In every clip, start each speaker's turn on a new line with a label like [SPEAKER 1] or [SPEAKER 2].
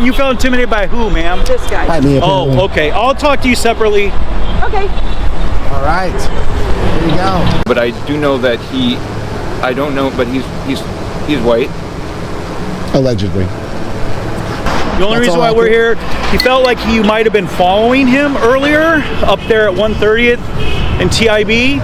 [SPEAKER 1] you felt intimidated by who, ma'am?
[SPEAKER 2] This guy.
[SPEAKER 3] By me, apparently.
[SPEAKER 1] Oh, okay. I'll talk to you separately.
[SPEAKER 2] Okay.
[SPEAKER 3] All right. There you go.
[SPEAKER 4] But I do know that I don't know, but he's white.
[SPEAKER 3] Allegedly.
[SPEAKER 1] The only reason why we're here, he felt like you might have been following him earlier up there at 130th and TIB.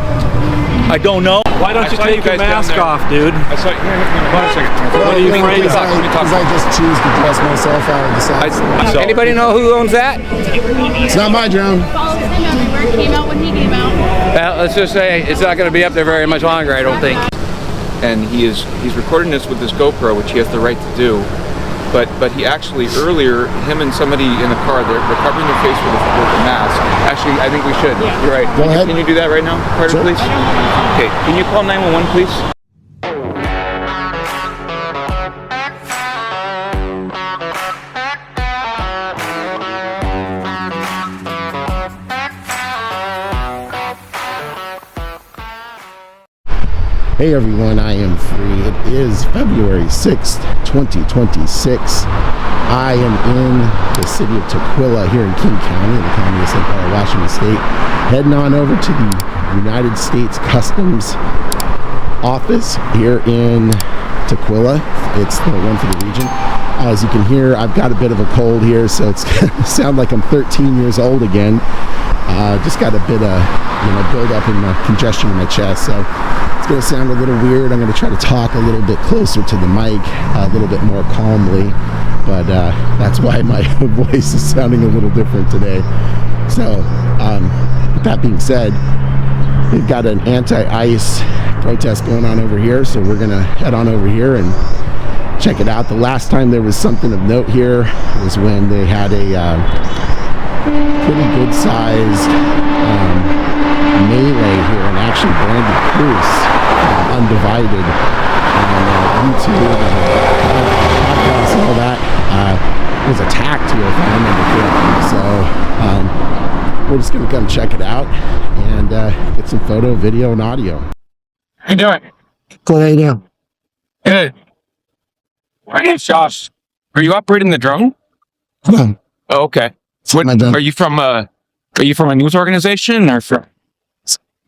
[SPEAKER 1] I don't know.
[SPEAKER 5] Why don't you take your mask off, dude?
[SPEAKER 4] I saw you. Hold on a second.
[SPEAKER 5] What are you afraid of?
[SPEAKER 3] Because I just choose to dress myself out of the side.
[SPEAKER 6] Anybody know who owns that?
[SPEAKER 3] It's not my drone.
[SPEAKER 7] Follows him everywhere. Came out when he came out.
[SPEAKER 6] Well, let's just say it's not going to be up there very much longer, I don't think.
[SPEAKER 4] And he's recording this with his GoPro, which he has the right to do. But he actually earlier, him and somebody in the car, they're covering their face with a mask. Actually, I think we should. Yeah. You're right.
[SPEAKER 3] Go ahead.
[SPEAKER 4] Can you do that right now, Carter,
[SPEAKER 3] Sure.
[SPEAKER 4] please? Okay. Can you call 911, please?
[SPEAKER 3] Hey everyone, I am free. It is February 6th, 2026. I am in the city of Tukwila here in King County, in the county of St. Paul, Washington State. Heading on over to the United States Customs office here in Tukwila. It's the one for the region. As you can hear, I've got a bit of a cold here, so it's going to sound like I'm 13 years old again. Just got a bit of, build up in my congestion in my chest, so it's going to sound a little weird. I'm going to try to talk a little bit closer to the mic, a little bit more calmly, but that's why my voice is sounding a little different today. So, with that being said, we've got an anti-ICE protest going on over here, so we're going to head on over here and check it out. The last time there was something of note here was when they had a pretty good sized melee here, and actually Brandon Cruz, Undivided, on YouTube and podcasts and all that, was attacked here, if I remember correctly. So we're just going to come check it out and get some photo, video, and audio.
[SPEAKER 6] How you doing?
[SPEAKER 3] Good, how you doing?
[SPEAKER 6] Good. My name's Josh. Are you operating the drone?
[SPEAKER 3] Come
[SPEAKER 6] Oh, okay.
[SPEAKER 3] on.
[SPEAKER 6] Are you from a news organization or from?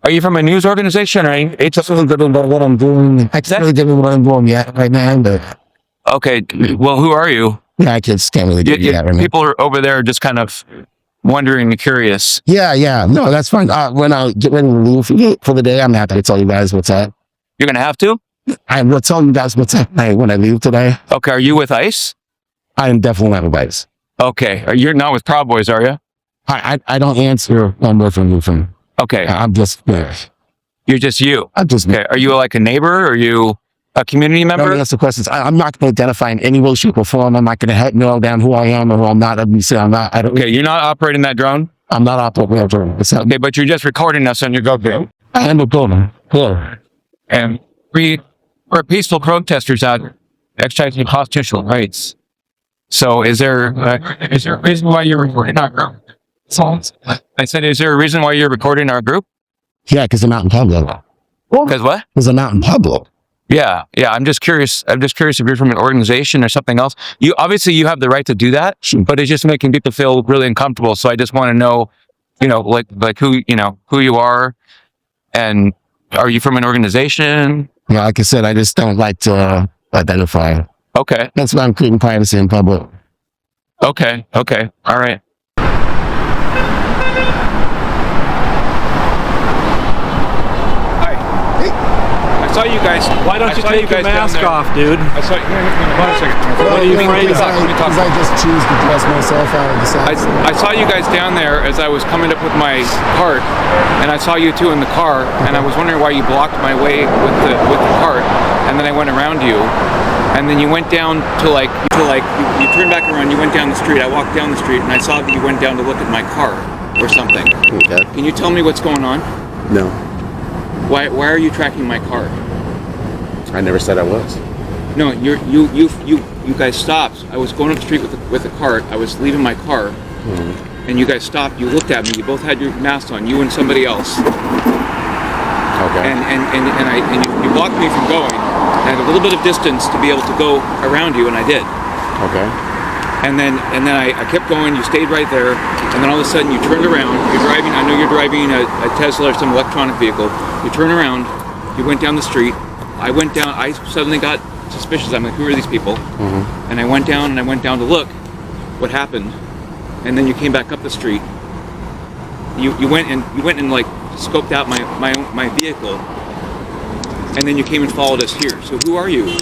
[SPEAKER 6] Are you from a news organization or it's
[SPEAKER 3] a little bit about what I'm doing. I can't really do what I'm doing yet right now, but
[SPEAKER 6] okay. Well, who are you?
[SPEAKER 3] yeah, I just can't really do that right now.
[SPEAKER 6] People are over there just kind of wondering and curious.
[SPEAKER 3] Yeah. No, that's fine. When I get ready to leave for the day, I'm happy to tell you guys what's up.
[SPEAKER 6] You're gonna have to.
[SPEAKER 3] I will tell you guys what's up when I leave today.
[SPEAKER 6] Okay. Are you with ICE?
[SPEAKER 3] I am definitely not with ICE.
[SPEAKER 6] Okay. You're not with Proud Boys, are you?
[SPEAKER 3] I don't answer when we're from.
[SPEAKER 6] Okay.
[SPEAKER 3] I'm just.
[SPEAKER 6] You're just you.
[SPEAKER 3] I'm just.
[SPEAKER 6] Okay. Are you like a neighbor? Are you a community member?
[SPEAKER 3] Let me ask the questions. I'm not going to identify in any way, shape, or form. I'm not going to nail down who I am or who I'm not. I'm not.
[SPEAKER 6] Okay. You're not operating that drone?
[SPEAKER 3] I'm not operating that drone.
[SPEAKER 6] Okay, but you're just recording us on your GoPro.
[SPEAKER 3] I am a builder.
[SPEAKER 6] And we're peaceful protesters out exercising constitutional rights. So is there a reason why you're recording our group? I said, is there a reason why you're recording our group?
[SPEAKER 3] Yeah, because I'm out in public.
[SPEAKER 6] Because what?
[SPEAKER 3] Because I'm out in public.
[SPEAKER 6] Yeah. I'm just curious. I'm just curious if you're from an organization or something else. You obviously you have the right to do that, but it's just making people feel really uncomfortable. So I just want to know, like who you are, and are you from an organization?
[SPEAKER 3] Yeah, like I said, I just don't like to identify.
[SPEAKER 6] Okay.
[SPEAKER 3] That's why I'm keeping privacy in public.
[SPEAKER 6] Okay. All right.
[SPEAKER 4] I saw you guys.
[SPEAKER 5] Why don't you take your mask off, dude?
[SPEAKER 4] I saw you. Hold on a second.
[SPEAKER 5] What are you afraid of?
[SPEAKER 3] Because I just choose to dress myself out of the side.
[SPEAKER 4] I saw you guys down there as I was coming up with my cart, and I saw you two in the car, and I was wondering why you blocked my way with the cart, and then I went around you, and then you went down to you turned back around, you went down the street. I walked down the street, and I saw that you went down to look at my car or something.
[SPEAKER 3] Okay.
[SPEAKER 4] Can you tell me what's going on?
[SPEAKER 3] No.
[SPEAKER 4] Why are you tracking my car?
[SPEAKER 3] I never said I was.
[SPEAKER 4] No, you guys stopped. I was going up the street with a cart. I was leaving my car, and you guys stopped. You looked at me. You both had your masks on. You and somebody else.
[SPEAKER 3] Okay.
[SPEAKER 4] And you blocked me from going. I had a little bit of distance to be able to go around you, and I did.
[SPEAKER 3] Okay.
[SPEAKER 4] And then I kept going. You stayed right there, and then all of a sudden you turned around. You're driving. I know you're driving a Tesla or some electronic vehicle. You turn around. You went down the street. I went down. I suddenly got suspicious. I'm like, who are these people? And I went down to look what happened. And then you came back up the street. You went and like scoped out my vehicle. And then you came and followed us here. So who are you?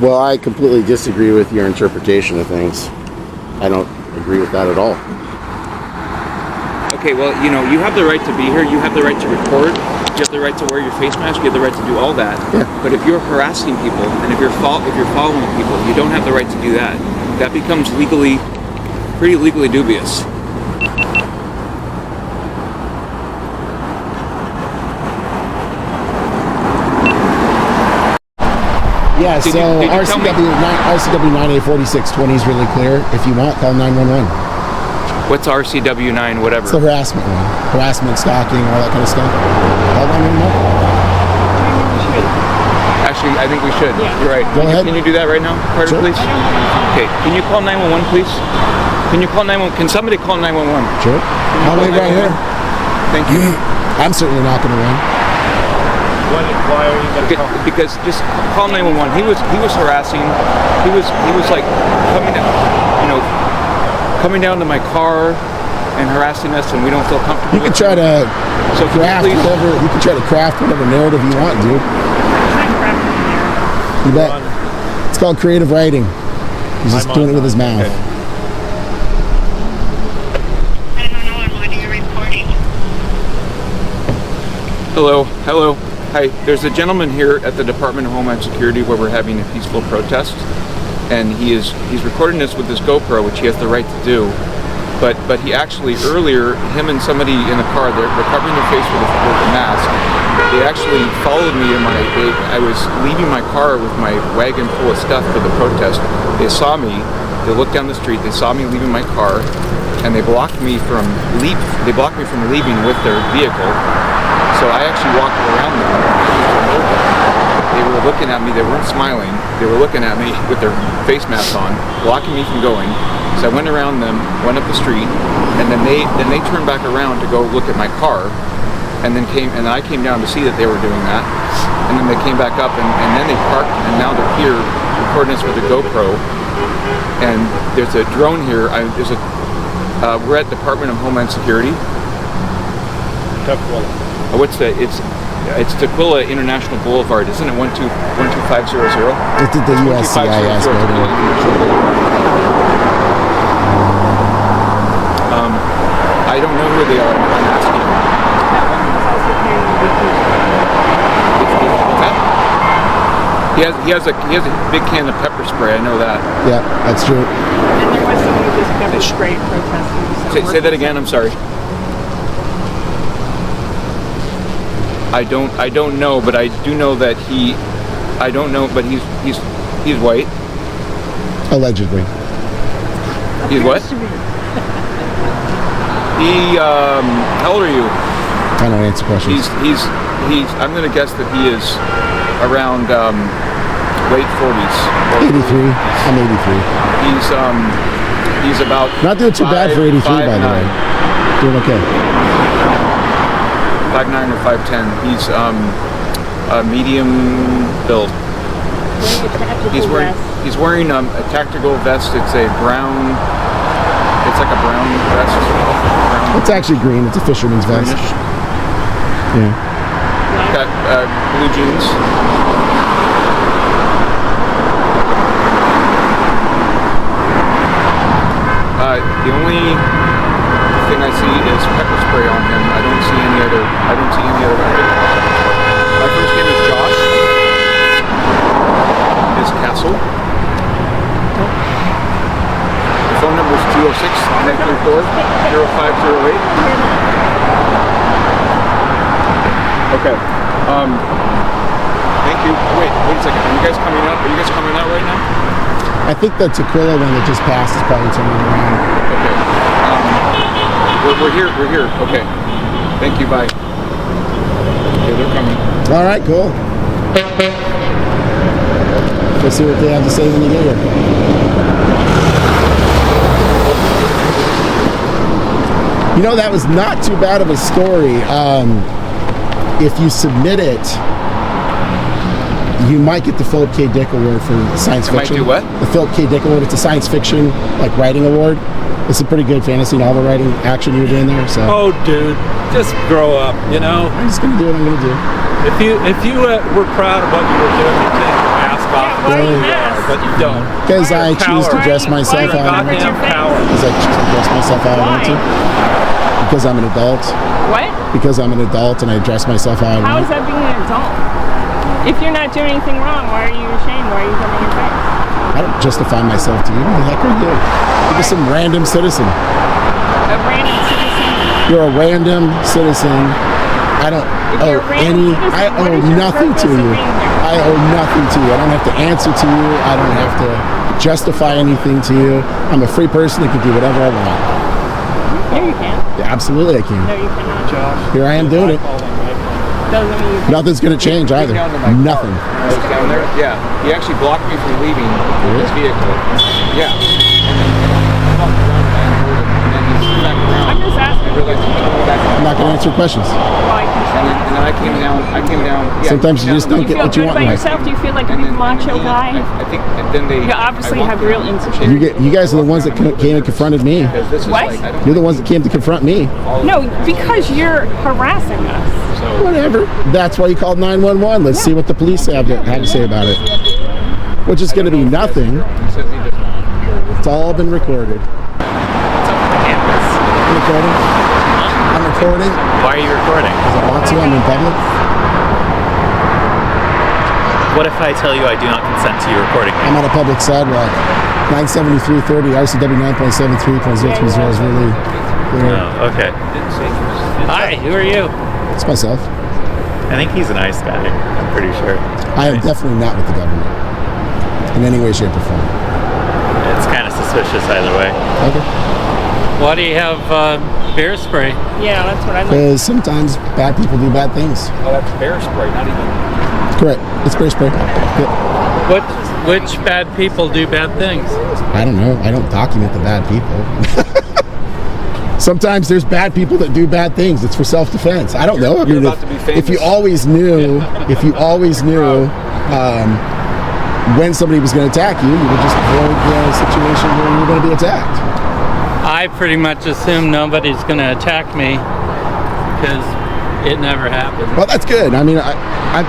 [SPEAKER 3] Well, I completely disagree with your interpretation of things. I don't agree with that at all.
[SPEAKER 4] Okay, well, you know, you have the right to be here. You have the right to record. You have the right to wear your face mask. You have the right to do all that.
[SPEAKER 3] Yeah.
[SPEAKER 4] But if you're harassing people and if you're following people, you don't have the right to do that. That becomes pretty legally dubious.
[SPEAKER 3] Yeah,
[SPEAKER 4] Did
[SPEAKER 3] so
[SPEAKER 4] you tell me-
[SPEAKER 3] RCW 9A4620 is really clear. If you want, call 911.
[SPEAKER 4] What's RCW 9, whatever?
[SPEAKER 3] It's the harassment one. Harassment, stalking, all that kind of stuff. Call 911.
[SPEAKER 4] Actually, I think we should.
[SPEAKER 7] Yeah.
[SPEAKER 4] You're right.
[SPEAKER 3] Go ahead.
[SPEAKER 4] Can you do that right now, Carter,
[SPEAKER 3] Sure.
[SPEAKER 4] please? Okay. Can you call 911, please? Can you call 911? Can somebody call 911?
[SPEAKER 3] Sure. I'll wait right here.
[SPEAKER 4] Thank you.
[SPEAKER 3] I'm certainly not going to run.
[SPEAKER 5] Why are you going to call?
[SPEAKER 4] Because just call 911. He was harassing. He was like coming down to my car and harassing us, and we don't feel comfortable.
[SPEAKER 3] You can
[SPEAKER 4] with
[SPEAKER 3] try
[SPEAKER 4] him.
[SPEAKER 3] to
[SPEAKER 4] So can
[SPEAKER 3] craft
[SPEAKER 4] you please?
[SPEAKER 3] whatever. You can try to craft whatever narrative you want, dude. You bet. It's called creative writing. He's just doing it with his mouth.
[SPEAKER 5] Okay.
[SPEAKER 4] Hello. Hi. There's a gentleman here at the Department of Homeland Security where we're having a peaceful protest, and he's recording this with his GoPro, which he has the right to do. But he actually earlier, him and somebody in the car, they're covering their face with a mask. They actually followed me in I was leaving my car with my wagon full of stuff for the protest. They saw me. They looked down the street. They saw me leaving my car, and they blocked me from leaving with their vehicle. So I actually walked around them. They were looking at me. They weren't smiling. They were looking at me with their face masks on, blocking me from going. So I went around them, went up the street, and then they turned back around to go look at my car, and then I came down to see that they were doing that, and then they came back up, and then they parked, and now they're here recording us with a GoPro. And there's a drone here. We're at Department of Homeland Security.
[SPEAKER 5] Tukwila.
[SPEAKER 4] It's Tukwila International Boulevard, isn't it? 12500.
[SPEAKER 3] It's at the USCIS building.
[SPEAKER 4] I don't know who they are. I'm asking. He has a big can of pepper spray. I know that.
[SPEAKER 3] Yeah, that's true.
[SPEAKER 7] And there was somebody who just pepper sprayed protesting.
[SPEAKER 4] Say that again. I'm sorry. I don't know, but I do know that he. I don't know, but he's white.
[SPEAKER 3] Allegedly.
[SPEAKER 4] He's what? How old are you?
[SPEAKER 3] I don't answer questions.
[SPEAKER 4] He's. I'm gonna guess that he is around late 40s.
[SPEAKER 3] 83. I'm 83.
[SPEAKER 4] He's about.
[SPEAKER 3] Not doing too bad for 83, by the way. Doing okay.
[SPEAKER 4] 5'9" or 5'10". He's a medium build. He's wearing a tactical vest. It's a brown. It's like a brown vest.
[SPEAKER 3] It's actually green. It's a fisherman's vest.
[SPEAKER 4] Greenish.
[SPEAKER 3] Yeah.
[SPEAKER 4] Got blue jeans. The only thing I see is pepper spray on him. I don't see any other weapon. My first name is Josh. His Castle. The phone number is 206-934-0508. Okay. Thank you. Wait a second. Are you guys coming out? Are you guys coming out right now?
[SPEAKER 3] I think the Tukwila one that just passed is probably turning around.
[SPEAKER 4] Okay. We're here. Okay. Thank you. Bye. Okay, they're coming.
[SPEAKER 3] All right, cool. Let's see what they have to say when you get here. You know, that was not too bad of a story. If you submit it, you might get the Philip K. Dick Award for science fiction.
[SPEAKER 4] Might do what?
[SPEAKER 3] The Philip K. Dick Award. It's a science fiction, like, writing award. It's a pretty good fantasy novel writing action you were doing there. So.
[SPEAKER 5] Oh, dude, just grow up, you know?
[SPEAKER 3] I'm just gonna do what I'm gonna do.
[SPEAKER 5] If you were proud of what you were doing, you'd take your mask off.
[SPEAKER 7] why
[SPEAKER 5] and
[SPEAKER 7] you
[SPEAKER 5] say you are,
[SPEAKER 7] mask?
[SPEAKER 5] but you don't.
[SPEAKER 3] Because I choose to
[SPEAKER 5] coward.
[SPEAKER 3] dress myself
[SPEAKER 5] You're a
[SPEAKER 3] how I want to.
[SPEAKER 5] goddamn coward.
[SPEAKER 3] Because I choose to dress myself how I want to. Because I'm an adult.
[SPEAKER 7] What?
[SPEAKER 3] Because I'm an adult and I dress myself how I
[SPEAKER 7] How
[SPEAKER 3] want.
[SPEAKER 7] is that being an adult? If you're not doing anything wrong, why are you ashamed? Why are you covering your face?
[SPEAKER 3] I don't justify myself to you. Who the heck are you? You're just some random citizen.
[SPEAKER 7] A random citizen.
[SPEAKER 3] You're a random citizen. I don't
[SPEAKER 7] If
[SPEAKER 3] owe
[SPEAKER 7] you're a random
[SPEAKER 3] any.
[SPEAKER 7] citizen,
[SPEAKER 3] I
[SPEAKER 7] what
[SPEAKER 3] owe
[SPEAKER 7] is your
[SPEAKER 3] nothing to
[SPEAKER 7] purpose of
[SPEAKER 3] you.
[SPEAKER 7] being here?
[SPEAKER 3] I owe nothing to you. I don't have to answer to you. I don't have to justify anything to you. I'm a free person that can do whatever I want.
[SPEAKER 7] No, you can't.
[SPEAKER 3] Yeah, absolutely, I
[SPEAKER 7] No,
[SPEAKER 3] can.
[SPEAKER 7] you cannot.
[SPEAKER 3] Here I am doing it.
[SPEAKER 7] Doesn't mean you can't.
[SPEAKER 3] Nothing's gonna change either.
[SPEAKER 4] Down to my car.
[SPEAKER 3] Nothing.
[SPEAKER 4] I was down there. Yeah, he actually blocked me from leaving his vehicle. Yeah, and then I walked around and I heard it, and then he came back around.
[SPEAKER 7] I'm just asking.
[SPEAKER 4] I realized he came back
[SPEAKER 3] I'm not gonna answer questions.
[SPEAKER 7] Why you
[SPEAKER 4] and then I came down. Yeah,
[SPEAKER 3] Sometimes you just don't
[SPEAKER 7] Do you
[SPEAKER 3] get
[SPEAKER 7] feel
[SPEAKER 3] what you
[SPEAKER 7] good
[SPEAKER 3] want
[SPEAKER 7] about
[SPEAKER 3] in life.
[SPEAKER 7] yourself? Do you feel like a
[SPEAKER 4] And
[SPEAKER 7] big
[SPEAKER 4] then
[SPEAKER 7] macho
[SPEAKER 4] he-
[SPEAKER 7] guy?
[SPEAKER 4] I think, and then they.
[SPEAKER 7] You obviously
[SPEAKER 4] I
[SPEAKER 7] have
[SPEAKER 4] walked
[SPEAKER 7] real
[SPEAKER 4] down.
[SPEAKER 7] insecurity.
[SPEAKER 3] You guys are the ones that came and confronted me.
[SPEAKER 4] Because this is
[SPEAKER 7] What?
[SPEAKER 4] like, I don't
[SPEAKER 3] You're the ones that came to confront me.
[SPEAKER 7] No, because you're harassing us.
[SPEAKER 4] So
[SPEAKER 3] Whatever. That's why you called 911. Let's see what the police have to say about it. Which is going to be nothing.
[SPEAKER 4] he says he just.
[SPEAKER 3] It's all been recorded. I'm recording. I'm recording
[SPEAKER 2] Why are you recording?
[SPEAKER 3] because I want to. I'm in public.
[SPEAKER 2] What if I tell you I do not consent to you recording me?
[SPEAKER 3] I'm on a public sidewalk. 973.30 RCW 9.73.030 is really clear.
[SPEAKER 2] Oh, okay. Hi, who are you?
[SPEAKER 3] It's myself.
[SPEAKER 2] I think he's a nice guy. I'm pretty sure.
[SPEAKER 3] I am definitely not with the government in any way, shape, or form.
[SPEAKER 2] It's kind of suspicious either way.
[SPEAKER 3] Okay.
[SPEAKER 8] Why do you have bear spray?
[SPEAKER 7] Yeah, that's what I like.
[SPEAKER 3] Because sometimes bad people do bad things.
[SPEAKER 4] Oh, that's bear spray, not even.
[SPEAKER 3] Correct. It's bear spray. Yep.
[SPEAKER 8] Which bad people do bad things?
[SPEAKER 3] I don't know. I don't document the bad people. Sometimes there's bad people that do bad things. It's for self-defense. I don't know. I
[SPEAKER 4] You're
[SPEAKER 3] mean,
[SPEAKER 4] about to be
[SPEAKER 3] if you
[SPEAKER 4] famous.
[SPEAKER 3] always knew, when somebody was going to attack you, you would just avoid the situation where you were going to be attacked.
[SPEAKER 8] I pretty much assume nobody's going to attack me because it never happened.
[SPEAKER 3] Well, that's good. I mean, I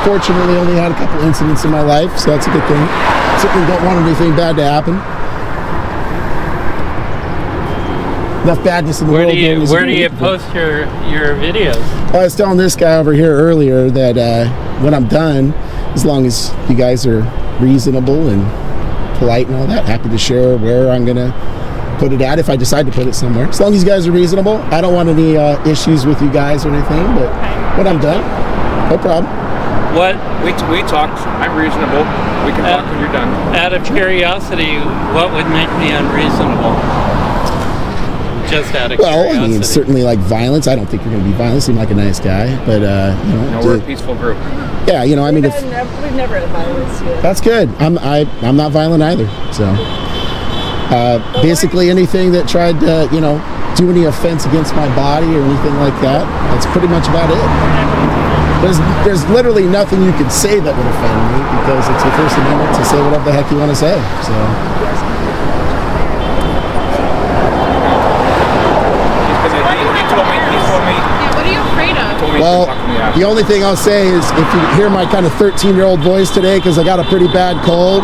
[SPEAKER 3] fortunately only had a couple incidents in my life, so that's a good thing. Certainly don't want anything bad to happen. Enough badness in the world.
[SPEAKER 8] Where do you post your videos?
[SPEAKER 3] I was telling this guy over here earlier that when I'm done, as long as you guys are reasonable and polite and all that, happy to share where I'm going to put it at if I decide to put it somewhere. As long as you guys are reasonable. I don't want any issues with you guys or anything, but when I'm done, no problem.
[SPEAKER 8] What,
[SPEAKER 4] We talked. I'm reasonable. We can talk when you're done.
[SPEAKER 8] out of curiosity, what would make me unreasonable? Just out of
[SPEAKER 3] Well,
[SPEAKER 8] curiosity.
[SPEAKER 3] I mean, certainly like violence. I don't think you're going to be violent. Seem like a nice guy, but
[SPEAKER 4] No, we're a peaceful group.
[SPEAKER 3] yeah, I mean, if
[SPEAKER 7] We've never had violence here.
[SPEAKER 3] that's good. I'm not violent either. So basically anything that tried to do any offense against my body or anything like that, that's pretty much about it. There's literally nothing you could say that would offend me because it's your First Amendment to say whatever the heck you want to say. So
[SPEAKER 4] He told me.
[SPEAKER 7] Yeah, what are you afraid of?
[SPEAKER 4] Told me he
[SPEAKER 3] well,
[SPEAKER 4] should talk to me after.
[SPEAKER 3] the only thing I'll say is if you hear my kind of 13-year-old voice today, because I got a pretty bad cold.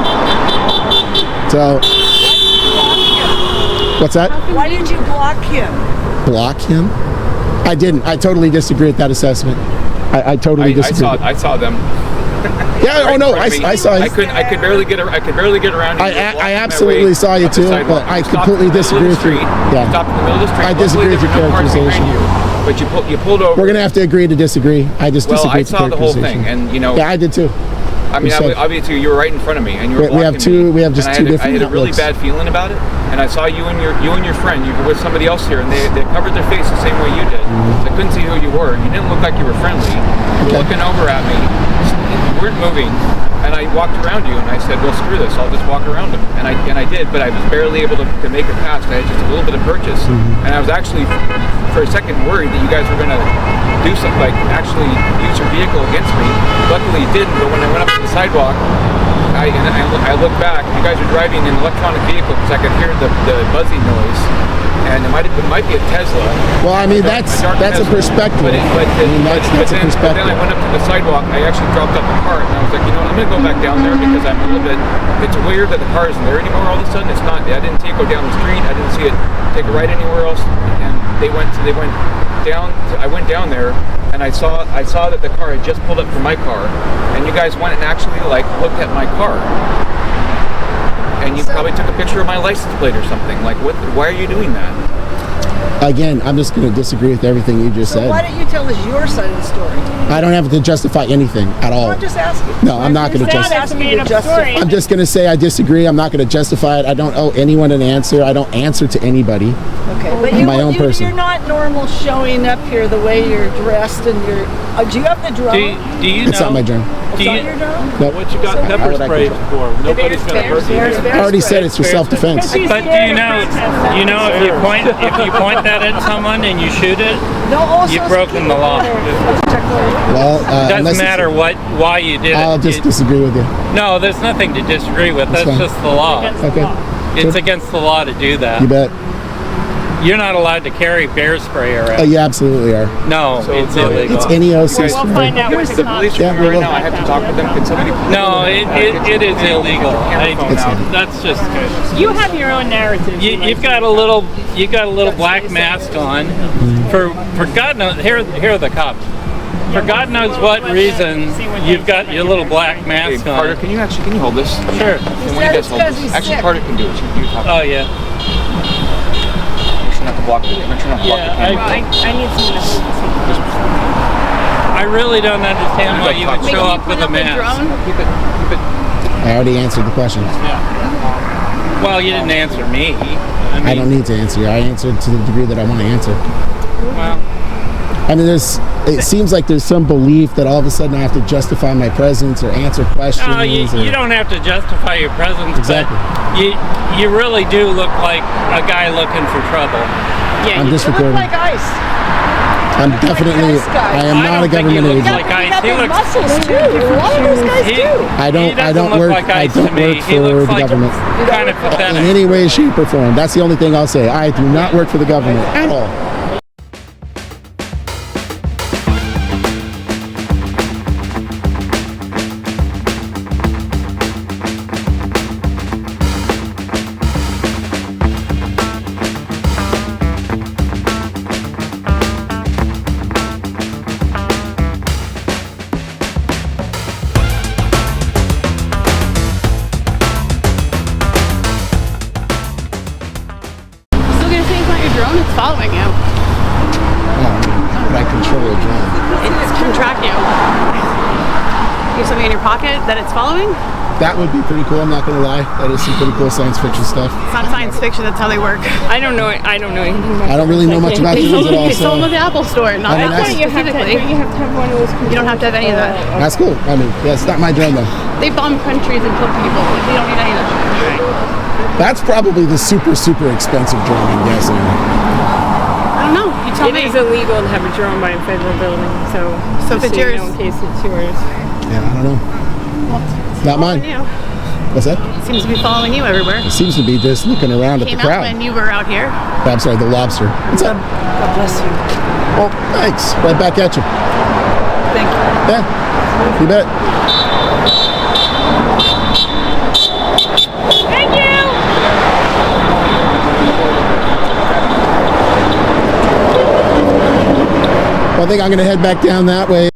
[SPEAKER 3] So what's that?
[SPEAKER 9] Why did you block him?
[SPEAKER 3] Block him? I didn't. I totally disagree with that assessment. I totally disagree.
[SPEAKER 4] I saw them.
[SPEAKER 3] Yeah.
[SPEAKER 4] Right
[SPEAKER 3] Oh
[SPEAKER 4] in
[SPEAKER 3] no.
[SPEAKER 4] front of me.
[SPEAKER 3] I saw.
[SPEAKER 4] I could barely get around.
[SPEAKER 3] I absolutely saw you too, but I completely disagree with you. Yeah.
[SPEAKER 4] Stopped in the middle of the street.
[SPEAKER 3] I disagree with your
[SPEAKER 4] Luckily, there were no cars
[SPEAKER 3] characterization.
[SPEAKER 4] behind you, but you pulled over.
[SPEAKER 3] We're gonna have to agree to disagree. I just
[SPEAKER 4] Well,
[SPEAKER 3] disagree
[SPEAKER 4] I
[SPEAKER 3] with the
[SPEAKER 4] saw the whole
[SPEAKER 3] characterization.
[SPEAKER 4] thing, and
[SPEAKER 3] Yeah, I did too.
[SPEAKER 4] I mean,
[SPEAKER 3] You said-
[SPEAKER 4] obviously, you were right in front of me, and you were
[SPEAKER 3] We have
[SPEAKER 4] blocking
[SPEAKER 3] two-
[SPEAKER 4] me.
[SPEAKER 3] we have just
[SPEAKER 4] And
[SPEAKER 3] two
[SPEAKER 4] I
[SPEAKER 3] different
[SPEAKER 4] had a really
[SPEAKER 3] outlooks.
[SPEAKER 4] bad feeling about it, and I saw you and your friend. You were with somebody else here, and they covered their face the same way you did. So I couldn't see who you were. You didn't look like you were friendly. You were
[SPEAKER 3] Mm-hmm. Okay.
[SPEAKER 4] looking over at me. You weren't moving, And I walked around you, and I said, well, screw this, I'll just walk around him. And I did, but I was barely able to make it past. I had just a little bit of purchase. And I was actually, for a second, worried that you guys were going to do something, like actually use your vehicle against me. Luckily you didn't, but when I went up to the sidewalk, I looked back, you guys are driving an electronic vehicle because I could hear the buzzing noise. And it might be a Tesla.
[SPEAKER 3] Well, I mean, that's a perspective.
[SPEAKER 4] But
[SPEAKER 3] that's a perspective.
[SPEAKER 4] Then I went up to the sidewalk. I actually dropped off the cart, and I was like, you know what, I'm gonna go back down there because I'm a little bit. It's weird that the car isn't there anymore. All of a sudden, it's not. I didn't see it go down the street. I didn't see it take a right anywhere else. And they went down. I went down there, and I saw that the car had just pulled up from my car, and you guys went and actually like looked at my car. And you probably took a picture of my license plate or something. Like, what? Why are you doing that?
[SPEAKER 3] Again, I'm just going to disagree with everything you just said.
[SPEAKER 9] Why don't you tell us your side of the story?
[SPEAKER 3] I don't have to justify anything at all.
[SPEAKER 9] I'm just asking.
[SPEAKER 3] No, I'm not going to justify. I'm just going to say I disagree. I'm not going to justify it. I don't owe anyone an answer. I don't answer to anybody.
[SPEAKER 9] Okay, but you're not normal showing up here the way you're dressed and you're. Do you have the drone?
[SPEAKER 8] Do you
[SPEAKER 3] It's
[SPEAKER 8] know?
[SPEAKER 3] not my drone.
[SPEAKER 9] It's not your drone?
[SPEAKER 3] Nope.
[SPEAKER 5] What you got pepper spray for? Nobody's gonna hurt you.
[SPEAKER 3] I already said it's for self-defense.
[SPEAKER 8] But do you know if you point that at someone and you shoot it, you've broken the law.
[SPEAKER 3] Well,
[SPEAKER 8] It doesn't matter why you did it.
[SPEAKER 3] I'll just disagree with you.
[SPEAKER 8] No, there's nothing to disagree with. That's
[SPEAKER 3] fine.
[SPEAKER 8] just the law.
[SPEAKER 3] Okay.
[SPEAKER 8] It's against the law to do that.
[SPEAKER 3] You bet.
[SPEAKER 8] You're not allowed to carry bear spray around.
[SPEAKER 3] You absolutely are.
[SPEAKER 8] No, it's illegal.
[SPEAKER 3] It's NEOC.
[SPEAKER 7] We'll find out
[SPEAKER 4] Here's
[SPEAKER 7] what
[SPEAKER 4] the police right now. I have to talk with them. Can somebody?
[SPEAKER 8] No, it is illegal. That's just.
[SPEAKER 7] You have your own narrative.
[SPEAKER 8] You've got a little black mask on. For God knows, here are the cops. For God knows what reason, you've got your little black mask on.
[SPEAKER 4] Carter, can you hold this?
[SPEAKER 8] Sure.
[SPEAKER 4] And when you guys hold this, actually, Carter can do it. You talk.
[SPEAKER 8] Oh yeah.
[SPEAKER 4] Not to block the camera.
[SPEAKER 7] I need someone to hold this.
[SPEAKER 8] I really don't understand why you would show up with a mask.
[SPEAKER 4] Keep it.
[SPEAKER 3] I already answered the question.
[SPEAKER 8] Well, you didn't answer me.
[SPEAKER 3] I don't need to answer you. I answered to the degree that I want to answer.
[SPEAKER 8] Well,
[SPEAKER 3] I mean, it seems like there's some belief that all of a sudden I have to justify my presence or answer questions.
[SPEAKER 8] no, you don't have to justify your presence.
[SPEAKER 3] Exactly.
[SPEAKER 8] But you really do look like a guy looking for trouble.
[SPEAKER 7] Yeah,
[SPEAKER 3] I'm just
[SPEAKER 9] You look
[SPEAKER 3] recording.
[SPEAKER 9] like ice.
[SPEAKER 3] I'm definitely. I am not a government
[SPEAKER 8] he looks
[SPEAKER 3] agent.
[SPEAKER 8] like ice.
[SPEAKER 9] You got
[SPEAKER 8] He
[SPEAKER 9] those
[SPEAKER 8] looks.
[SPEAKER 9] muscles too. A lot of those guys do.
[SPEAKER 3] I don't
[SPEAKER 8] look
[SPEAKER 3] work.
[SPEAKER 8] like
[SPEAKER 3] I
[SPEAKER 8] ice
[SPEAKER 3] don't
[SPEAKER 8] to me.
[SPEAKER 3] work
[SPEAKER 8] He
[SPEAKER 3] for
[SPEAKER 8] looks
[SPEAKER 3] the
[SPEAKER 8] like
[SPEAKER 3] government
[SPEAKER 8] kind of
[SPEAKER 3] in
[SPEAKER 8] pathetic.
[SPEAKER 3] any way, shape, or form. That's the only thing I'll say. I do not work for the government at all.
[SPEAKER 10] It's following you.
[SPEAKER 3] But I control a drone.
[SPEAKER 10] It can track you. You have something in your pocket that it's following?
[SPEAKER 3] That would be pretty cool. I'm not gonna lie. That is some pretty cool science fiction stuff.
[SPEAKER 10] It's not science fiction. That's how they work.
[SPEAKER 7] I don't know anything about
[SPEAKER 3] I don't really know much about
[SPEAKER 10] They
[SPEAKER 3] drones
[SPEAKER 10] sold
[SPEAKER 3] at all.
[SPEAKER 10] they sold them at the Apple Store, not
[SPEAKER 3] I mean,
[SPEAKER 10] that
[SPEAKER 3] that's-
[SPEAKER 10] one specifically.
[SPEAKER 7] You have to have one of those.
[SPEAKER 10] You don't have to have any of that.
[SPEAKER 3] That's cool. I mean, yeah, it's not my drone though.
[SPEAKER 10] They bomb countries and kill people. We don't need any of that.
[SPEAKER 3] That's probably the super expensive drone, I'm guessing.
[SPEAKER 10] I don't know. You tell
[SPEAKER 7] It
[SPEAKER 10] me.
[SPEAKER 7] is illegal to have a drone by a federal building, so
[SPEAKER 10] So if
[SPEAKER 7] just
[SPEAKER 10] it's
[SPEAKER 7] so you
[SPEAKER 10] yours-
[SPEAKER 7] know, in case it's yours.
[SPEAKER 3] Yeah, I don't know. Not mine.
[SPEAKER 10] You.
[SPEAKER 3] What's that?
[SPEAKER 10] Seems to be following you everywhere.
[SPEAKER 3] It seems to be just looking around at the
[SPEAKER 10] Came out
[SPEAKER 3] crowd.
[SPEAKER 10] when you were out here.
[SPEAKER 3] I'm sorry, the lobster. What's up?
[SPEAKER 9] God bless you.
[SPEAKER 3] Oh, thanks. Right back at you.
[SPEAKER 9] Thank you.
[SPEAKER 3] Yeah, you bet.
[SPEAKER 7] Thank you!
[SPEAKER 3] Well, I think I'm going to head back down that way.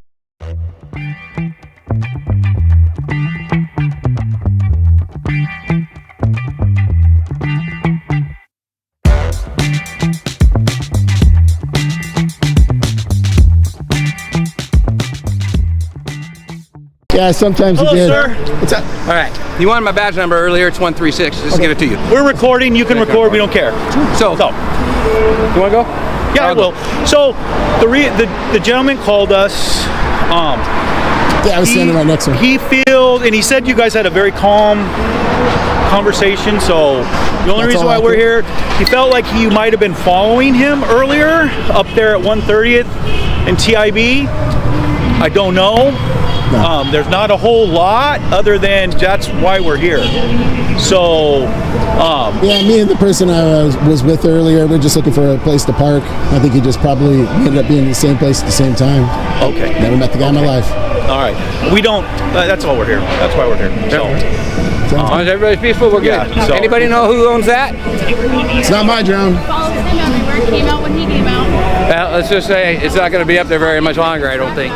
[SPEAKER 3] Yeah, sometimes
[SPEAKER 1] Hello,
[SPEAKER 3] you did.
[SPEAKER 1] sir.
[SPEAKER 3] What's up?
[SPEAKER 11] All right. You wanted my badge number earlier. It's 136. Just give it to you.
[SPEAKER 1] We're recording. You can record. We don't care.
[SPEAKER 11] So,
[SPEAKER 1] So,
[SPEAKER 11] you want to go?
[SPEAKER 1] yeah, I will. So, the gentleman called us.
[SPEAKER 3] Yeah, I was standing right next to him.
[SPEAKER 1] He and he said you guys had a very calm conversation. So the only reason why we're here, he felt like you might have been following him earlier up there at 130th and TIB. I don't know.
[SPEAKER 3] No.
[SPEAKER 1] There's not a whole lot other than that's why we're here. So,
[SPEAKER 3] yeah, me and the person I was with earlier, we're just looking for a place to park. I think he just probably ended up being in the same place at the same time.
[SPEAKER 1] Okay.
[SPEAKER 3] Never met the guy in my life.
[SPEAKER 1] All right. We don't, that's all we're here. That's why we're here. So,
[SPEAKER 11] As long as everybody's peaceful, we're good.
[SPEAKER 1] Yeah, so-
[SPEAKER 11] Anybody know who owns that?
[SPEAKER 3] It's not my drone.
[SPEAKER 10] Follows him everywhere. Came out when he came out.
[SPEAKER 11] Well, let's just say it's not going to be up there very much longer, I don't think.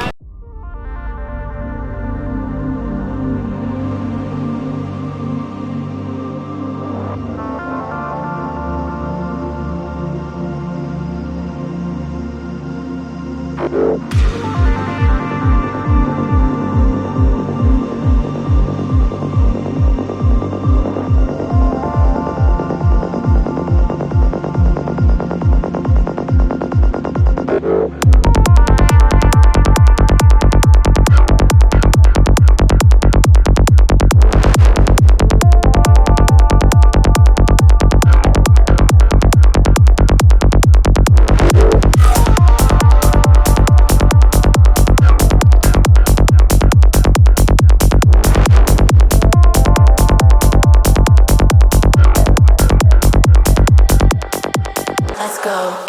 [SPEAKER 12] Let's go.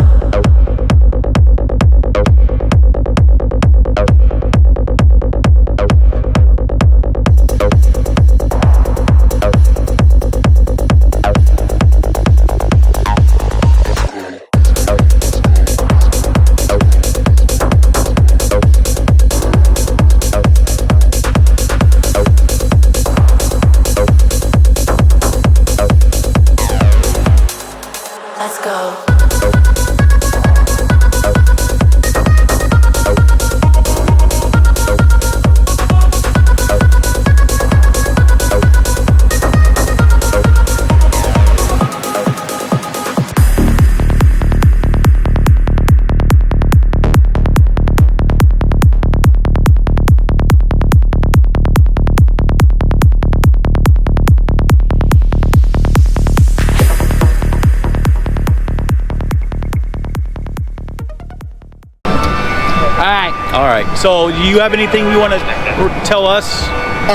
[SPEAKER 12] Let's go.
[SPEAKER 1] all right. So do you have anything you want to tell us?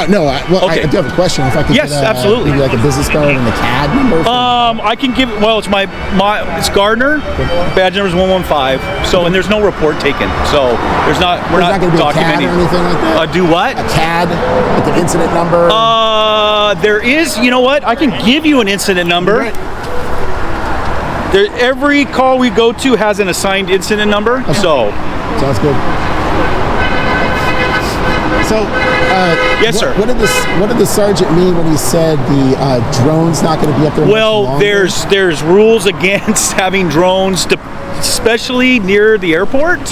[SPEAKER 3] No, I do have a question. If I could
[SPEAKER 1] Yes,
[SPEAKER 3] get
[SPEAKER 1] absolutely.
[SPEAKER 3] maybe like a business card and the CAD number.
[SPEAKER 1] I can give. Well, it's it's Gardner. Badge number is 115. So, and there's no report taken. So we're not
[SPEAKER 3] going to be
[SPEAKER 1] documenting
[SPEAKER 3] a CAD or anything like that.
[SPEAKER 1] Do what?
[SPEAKER 3] A CAD, like an incident number.
[SPEAKER 1] There is. You know what? I can give you an incident number.
[SPEAKER 3] Right.
[SPEAKER 1] Every call we go to has an assigned incident number.
[SPEAKER 3] Okay.
[SPEAKER 1] So
[SPEAKER 3] sounds good. So,
[SPEAKER 1] yes, sir.
[SPEAKER 3] What did the sergeant mean when he said the drone's not going to be up there?
[SPEAKER 1] Well,
[SPEAKER 3] much longer?
[SPEAKER 1] there's rules against having drones, especially near the airport.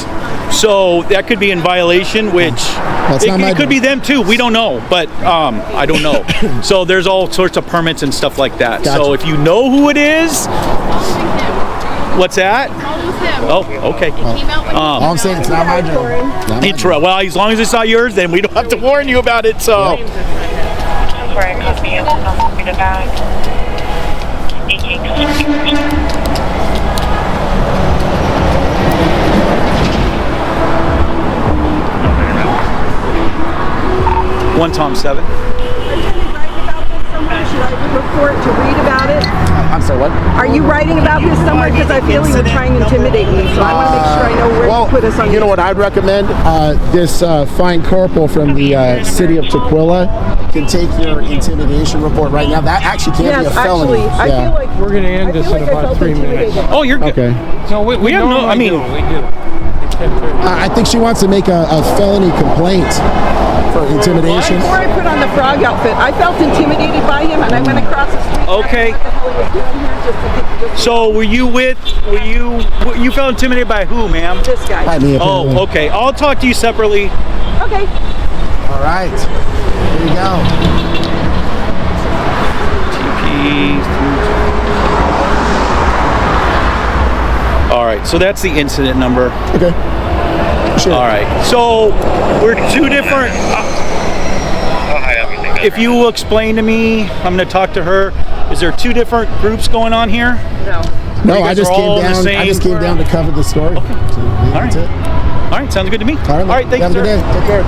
[SPEAKER 1] So that could be in violation, which it could be them too. We don't know, but I don't know. So there's all sorts of permits and stuff like that.
[SPEAKER 3] Gotcha.
[SPEAKER 1] So if you know who it is, what's that? Oh, okay.
[SPEAKER 3] All I'm saying, it's not my drone.
[SPEAKER 1] Well, as long as it's not yours, then we don't have to warn you about it. So. One Tom 7.
[SPEAKER 9] Report to read about it.
[SPEAKER 3] I'm sorry, what?
[SPEAKER 9] Are you writing about this somewhere? Because I feel you were trying to intimidate me, so I want to make sure I know where to put us on.
[SPEAKER 3] You know what I'd recommend? This fine corporal from the city of Tukwila can take your intimidation report right now. That actually can't be a felony.
[SPEAKER 9] Actually, I feel like
[SPEAKER 5] we're going to end this in about 3 minutes.
[SPEAKER 1] Oh, you're good.
[SPEAKER 3] Okay.
[SPEAKER 5] So we have no.
[SPEAKER 8] we do.
[SPEAKER 3] I think she wants to make a felony complaint for intimidation.
[SPEAKER 9] before I put on the frog outfit, I felt intimidated by him, and I went across the street.
[SPEAKER 1] Okay.
[SPEAKER 9] What the hell he was doing here just to
[SPEAKER 1] So you felt intimidated by who, ma'am?
[SPEAKER 9] this guy.
[SPEAKER 3] By me,
[SPEAKER 1] Oh,
[SPEAKER 3] apparently.
[SPEAKER 1] okay. I'll talk to you separately.
[SPEAKER 9] Okay.
[SPEAKER 3] All right. Here we go.
[SPEAKER 1] All right. So that's the incident number.
[SPEAKER 3] Okay. Sure.
[SPEAKER 1] All right. So we're two different.
[SPEAKER 13] Oh, hi, everything.
[SPEAKER 1] if you will explain to me, I'm going to talk to her. Is there 2 different groups going on here?
[SPEAKER 3] No, I just came down. I just came down to cover the story.
[SPEAKER 1] Okay.
[SPEAKER 3] So, yeah,
[SPEAKER 1] All right.
[SPEAKER 3] That's it.
[SPEAKER 1] All right, sounds good to me.
[SPEAKER 3] All right,
[SPEAKER 1] thanks,
[SPEAKER 3] have a
[SPEAKER 1] sir.
[SPEAKER 3] good day. Take care.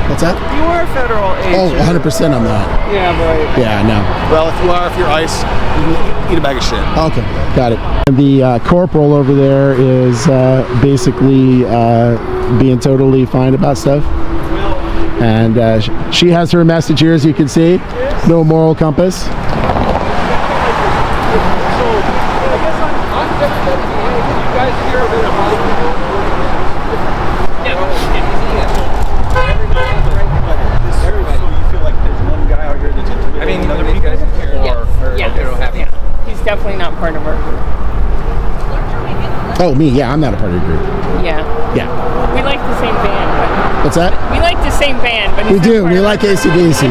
[SPEAKER 3] What's that?
[SPEAKER 11] You are a federal agent.
[SPEAKER 3] Oh, 100% I'm not.
[SPEAKER 11] Yeah, but
[SPEAKER 3] Yeah, no.
[SPEAKER 11] well, if you're ICE, you can eat a bag of shit.
[SPEAKER 3] Okay, got it. And the corporal over there is basically being totally fine about stuff. And she has her message here, as you can see. No moral compass.
[SPEAKER 7] He's definitely not part of our group.
[SPEAKER 3] Oh, me? Yeah, I'm not a part of your group.
[SPEAKER 7] Yeah.
[SPEAKER 3] Yeah.
[SPEAKER 7] We like the same band, but
[SPEAKER 3] What's that?
[SPEAKER 7] we like the same band, but
[SPEAKER 3] We
[SPEAKER 7] he's not
[SPEAKER 3] do.
[SPEAKER 7] part
[SPEAKER 3] We
[SPEAKER 7] of
[SPEAKER 3] like
[SPEAKER 7] our group.
[SPEAKER 3] AC/DC.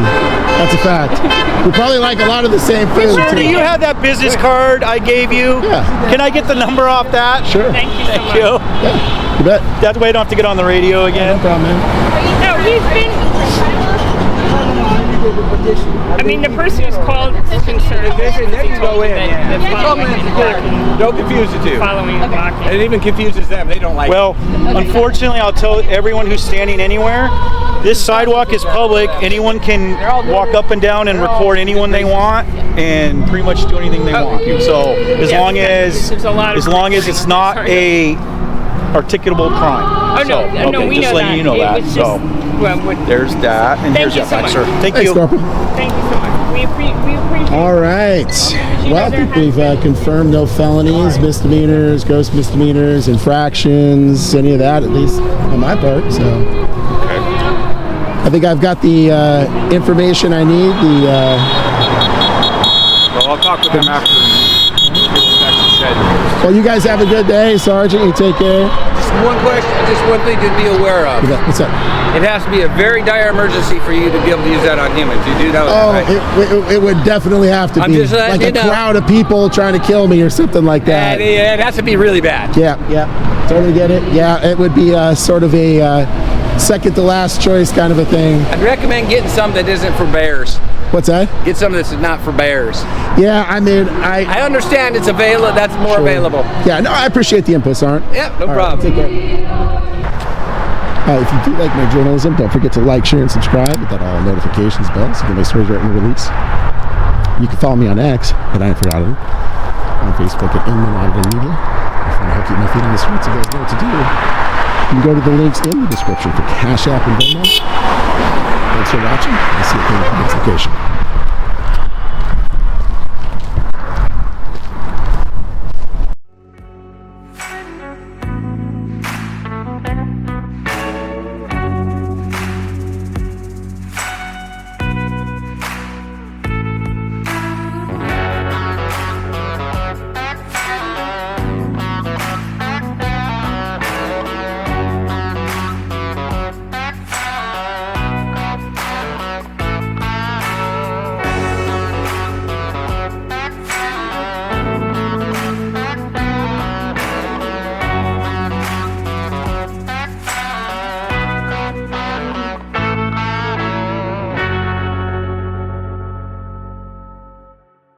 [SPEAKER 3] That's a fact. We probably like a lot of the same food.
[SPEAKER 1] Sir,
[SPEAKER 3] too.
[SPEAKER 1] do you have that business card I gave you?
[SPEAKER 3] Yeah.
[SPEAKER 1] Can I get the number off that?
[SPEAKER 3] Sure.
[SPEAKER 7] Thank you so
[SPEAKER 1] Thank
[SPEAKER 7] much.
[SPEAKER 1] you.
[SPEAKER 3] Yeah, you bet.
[SPEAKER 1] That way I don't have to get on the radio again.
[SPEAKER 3] No problem, man.
[SPEAKER 7] No, he's been. I mean, the person who's called is concerned.
[SPEAKER 11] They can go in, yeah.
[SPEAKER 7] The following and blocking.
[SPEAKER 11] Don't confuse the two.
[SPEAKER 7] Following and blocking.
[SPEAKER 11] And it even confuses them. They don't like
[SPEAKER 1] Well, unfortunately, I'll tell everyone who's standing anywhere, this sidewalk is public. Anyone can walk up and down and record anyone they want and pretty much do anything they want. So as
[SPEAKER 7] Yeah,
[SPEAKER 1] long as
[SPEAKER 7] there's a lot of
[SPEAKER 1] it's not a articulable crime.
[SPEAKER 7] Oh, no,
[SPEAKER 1] So,
[SPEAKER 7] no,
[SPEAKER 1] okay,
[SPEAKER 7] we
[SPEAKER 1] just
[SPEAKER 7] know
[SPEAKER 1] letting
[SPEAKER 7] that.
[SPEAKER 1] you know
[SPEAKER 7] It
[SPEAKER 1] that.
[SPEAKER 7] was
[SPEAKER 1] So
[SPEAKER 7] just, well,
[SPEAKER 1] there's that, and
[SPEAKER 7] Thank
[SPEAKER 1] here's
[SPEAKER 7] you
[SPEAKER 1] your
[SPEAKER 7] so
[SPEAKER 1] back,
[SPEAKER 7] much.
[SPEAKER 1] sir. Thank
[SPEAKER 3] Thanks,
[SPEAKER 1] you.
[SPEAKER 3] Corporal.
[SPEAKER 7] Thank you so much. We appreciate
[SPEAKER 3] All right. Well, I think we've confirmed no felonies, misdemeanors, gross misdemeanors, infractions, any of that, at least on my part. So I think I've got the information I need.
[SPEAKER 4] Well, I'll talk with them after and see what Becky said.
[SPEAKER 3] Well, you guys have a good day, Sergeant. You take care.
[SPEAKER 11] Just one question, just one thing to be aware of.
[SPEAKER 3] What's up?
[SPEAKER 11] It has to be a very dire emergency for you to be able to use that on humans. You do know that,
[SPEAKER 3] Oh,
[SPEAKER 11] right?
[SPEAKER 3] it would definitely have to
[SPEAKER 11] I'm
[SPEAKER 3] be
[SPEAKER 11] just letting
[SPEAKER 3] like a
[SPEAKER 11] you know.
[SPEAKER 3] crowd of people trying to kill me or something like that.
[SPEAKER 11] It has to be really bad.
[SPEAKER 3] Yeah, totally get it. Yeah, it would be sort of a second to last choice kind of a thing.
[SPEAKER 11] I'd recommend getting some that isn't for bears.
[SPEAKER 3] What's that?
[SPEAKER 11] Get some that's not for bears.
[SPEAKER 3] Yeah, I mean,
[SPEAKER 11] I understand it's available. That's more
[SPEAKER 3] Sure.
[SPEAKER 11] available.
[SPEAKER 3] Yeah, no, I appreciate the input, Sergeant.
[SPEAKER 11] Yeah, no
[SPEAKER 3] All right,
[SPEAKER 11] problem.
[SPEAKER 3] take care. If you do like my journalism, don't forget to like, share, and subscribe. Hit that all notifications bell so you get my stories right when they release. You can follow me on X at I Am Free Auditing, on Facebook at Auditing Media. If you want to help keep my feet on the streets, you guys know what to do. You can go to the links in the description for Cash App and Venmo. Thanks for watching. I'll see you at the next location.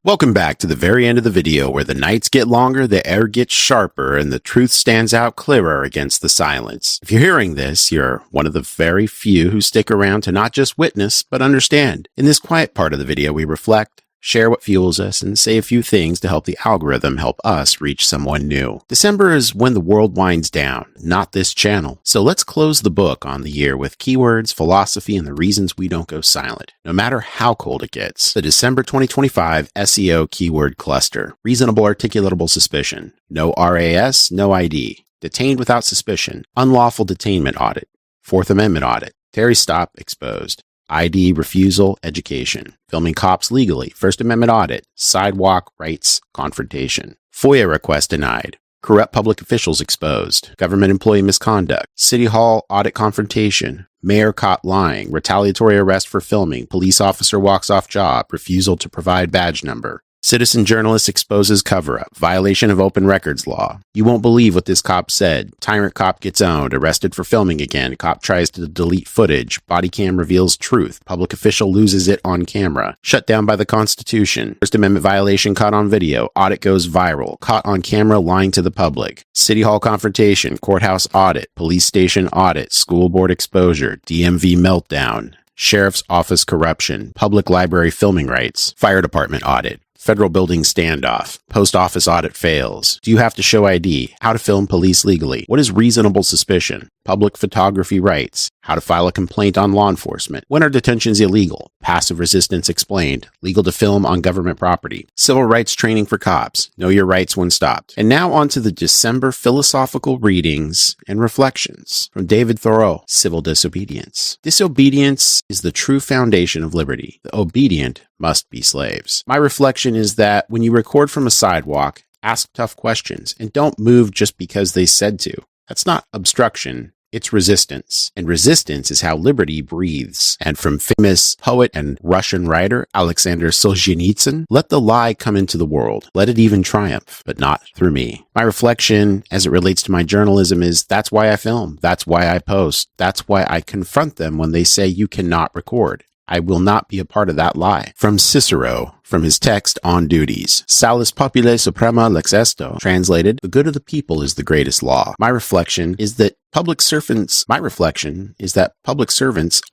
[SPEAKER 13] Welcome back to the very end of the video where the nights get longer, the air gets sharper, and the truth stands out clearer against the silence. If you're hearing this, you're one of the very few who stick around to not just witness, but understand. In this quiet part of the video, we reflect, share what fuels us, and say a few things to help the algorithm help us reach someone new. December is when the world winds down, not this channel. So let's close the book on the year with keywords, philosophy, and the reasons we don't go silent, no matter how cold it gets. The December 2025 SEO keyword cluster. Reasonable articulatable suspicion. No RAS, no ID. Detained without suspicion. Unlawful detainment audit. Fourth Amendment audit. Terry stop exposed. ID refusal, education, filming cops legally, First Amendment audit, sidewalk rights, confrontation, FOIA request denied, corrupt public officials exposed, government employee misconduct, city hall audit confrontation, mayor caught lying, retaliatory arrest for filming, police officer walks off job, refusal to provide badge number, Citizen journalist exposes cover-up. Violation of open records law. You won't believe what this cop said. Tyrant cop gets owned. Arrested for filming again. Cop tries to delete footage. Body cam reveals truth. Public official loses it on camera. Shut down by the Constitution. First Amendment violation caught on video. Audit goes viral. Caught on camera lying to the public. City Hall confrontation. Courthouse audit. Police station audit. School board exposure. DMV meltdown. Sheriff's office corruption. Public library filming rights. Fire department audit. Federal building standoff. Post office audit fails. Do you have to show ID? How to film police legally? What is reasonable suspicion? Public photography rights. How to file a complaint on law enforcement. When are detentions illegal? Passive resistance explained. Legal to film on government property. Civil rights training for cops. Know your rights when stopped. And now on to the December philosophical readings and reflections from David Thoreau. Civil disobedience. Disobedience is the true foundation of liberty. The obedient must be slaves. My reflection is that when you record from a sidewalk, ask tough questions and don't move just because they said to. That's not obstruction. It's resistance. And resistance is how liberty breathes. And from famous poet and Russian writer Alexander Solzhenitsyn, let the lie come into the world. Let it even triumph, but not through me. My reflection as it relates to my journalism is that's why I film. That's why I post. That's why I confront them when they say you cannot record. I will not be a part of that lie. From Cicero, from his text On Duties. Salus populi suprema lex esto. Translated, the good of the people is the greatest law. My reflection is that public servants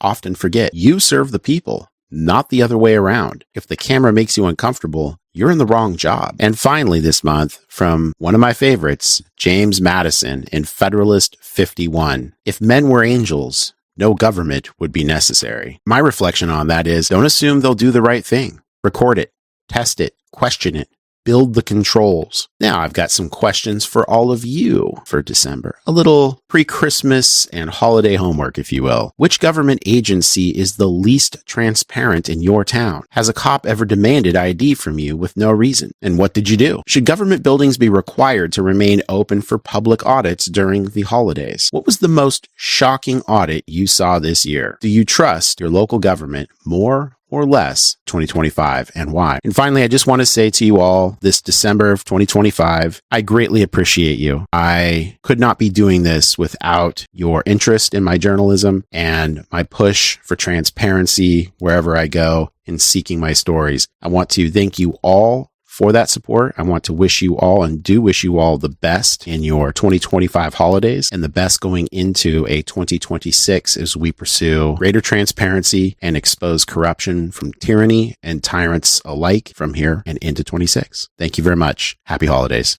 [SPEAKER 13] often forget you serve the people, not the other way around. If the camera makes you uncomfortable, you're in the wrong job. And finally this month, from one of my favorites, James Madison in Federalist 51. If men were angels, no government would be necessary. My reflection on that is don't assume they'll do the right thing. Record it, test it, question it, build the controls. Now I've got some questions for all of you for December. A little pre-Christmas and holiday homework, if you will. Which government agency is the least transparent in your town? Has a cop ever demanded ID from you with no reason? And what did you do? Should government buildings be required to remain open for public audits during the holidays? What was the most shocking audit you saw this year? Do you trust your local government more or less 2025 and why? And finally, I just want to say to you all this December of 2025, I greatly appreciate you. I could not be doing this without your interest in my journalism and my push for transparency wherever I go in seeking my stories. I want to thank you all for that support. I want to wish you all and do wish you all the best in your 2025 holidays and the best going into a 2026 as we pursue greater transparency and expose corruption from tyranny and tyrants alike from here and into 26. Thank you very much. Happy holidays.